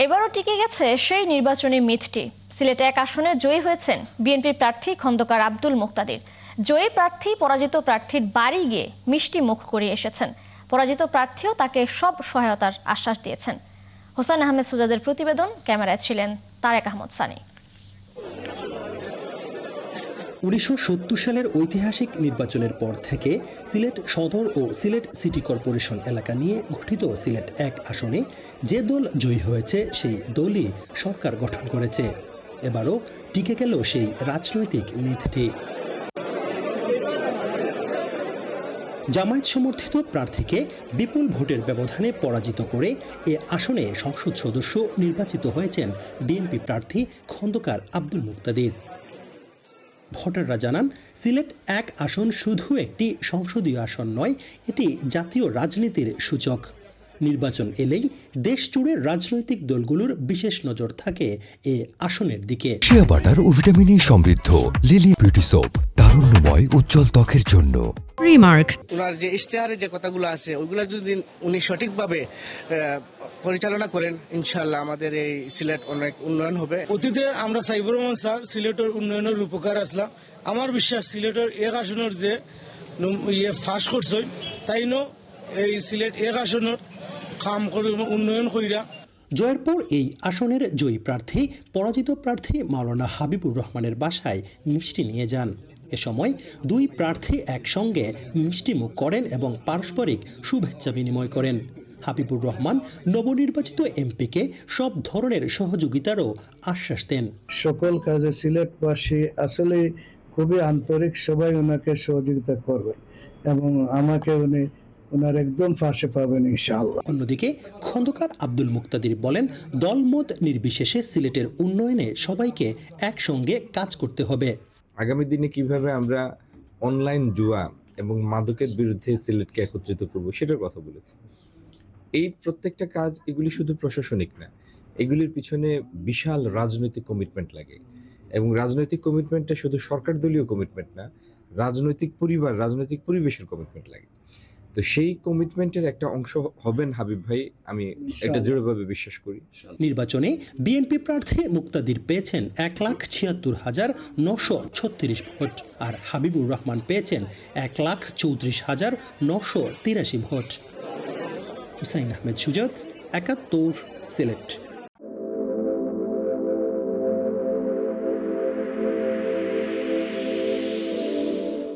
এবারও টিকে গেছে সেই নির্বাচনী মিথটি। সিলেটে এক আসনে জয়ী হয়েছেন বিএনপির প্রার্থী খন্দকার আব্দুল মুক্তাদির। জয়ী প্রার্থী পরাজিত প্রার্থীর বাড়ি গিয়ে মিষ্টি মুখ করিয়ে এসেছেন। পরাজিত প্রার্থীও তাকে সব সহায়তার আশ্বাস দিয়েছেন। হোসেন আহমেদ সুজাদের প্রতিবেদন, ক্যামেরায় ছিলেন তারেক আহমদ সানি। 1970 সালের ঐতিহাসিক নির্বাচনের পর থেকে সিলেট সদর ও সিলেট সিটি কর্পোরেশন এলাকা নিয়ে গঠিত সিলেট 1 আসনে যে দল জয়ী হয়েছে সেই দলই সরকার গঠন করেছে। এবারও টিকে গেল সেই রাজনৈতিক মিথটি। জামায়াত সমর্থিত প্রার্থীকে বিপুল ভোটের ব্যবধানে পরাজিত করে এ আসনে সংসদ সদস্য নির্বাচিত হয়েছেন বিএনপি প্রার্থী খন্দকার আব্দুল মুক্তাদির। ভোটাররা জানান, সিলেট 1 আসন শুধু একটি সংসদীয় আসন নয়, এটি জাতীয় রাজনীতির সূচক। নির্বাচন এলেই দেশ জুড়ে রাজনৈতিক দলগুলোর বিশেষ নজর থাকে এ আসনের দিকে। শিয়া বাটার ও ভিটামিন ই সমৃদ্ধ লিলি বিউটি সোপ, তারুণ্যময় উজ্জ্বল ত্বকের জন্য। রিমার্ক, ওনার যে ইশতেহারে যে কথাগুলো আছে ওইগুলো যদি উনি সঠিকভাবে পরিচালনা করেন, ইনশাআল্লাহ আমাদের এই সিলেট অনেক উন্নয়ন হবে। অতীতে আমরা সাইবুর রহমান স্যার সিলেটের উন্নয়নের রূপকার আসলাম। আমার বিশ্বাস সিলেটের 1 আসনের যে ফাঁস করছে তাই এই সিলেট 1 আসনের কাম করে উন্নয়ন কইরা। জয়ের পর এই আসনের জয়ী প্রার্থী পরাজিত প্রার্থী মাওলানা হাবিবুর রহমানের বাসায় মিষ্টি নিয়ে যান। এ সময় দুই প্রার্থী একসঙ্গে মিষ্টিমুখ করেন এবং পারস্পরিক শুভেচ্ছা বিনিময় করেন। হাবিবুর রহমান নবনির্বাচিত এমপিকে সব ধরনের সহযোগিতারও আশ্বাস দেন। সকল কাজে সিলেটবাসী আসলে খুবই আন্তরিক, সবাই ওনাকে সহযোগিতা করবে এবং আমাকে উনি ওনার একদম পাশে পাবেন ইনশাআল্লাহ। অন্যদিকে খন্দকার আব্দুল মুক্তাদির বলেন, দলমত নির্বিশেষে সিলেটের উন্নয়নে সবাইকে একসঙ্গে কাজ করতে হবে। আগামী দিনে কিভাবে আমরা অনলাইন জুয়া এবং মাদকের বিরুদ্ধে সিলেটকে একত্রিত করব সেটার কথা বলেছি। এই প্রত্যেকটা কাজ এগুলি শুধু প্রশাসনিক না, এগুলির পিছনে বিশাল রাজনৈতিক কমিটমেন্ট লাগে এবং রাজনৈতিক কমিটমেন্টটা শুধু সরকার দলীয় কমিটমেন্ট না, রাজনৈতিক পরিবার, রাজনৈতিক পরিবেশের কমিটমেন্ট লাগে। তো সেই কমিটমেন্টের একটা অংশ হবেন হাবিব ভাই, আমি এটা দৃঢ়ভাবে বিশ্বাস করি। নির্বাচনে বিএনপি প্রার্থী মুক্তাদির পেয়েছেন 1,76,936 ভোট, আর হাবিবুর রহমান পেয়েছেন 1,34,983 ভোট। হুসাইন আহমেদ সুজাত, 71, সিলেট।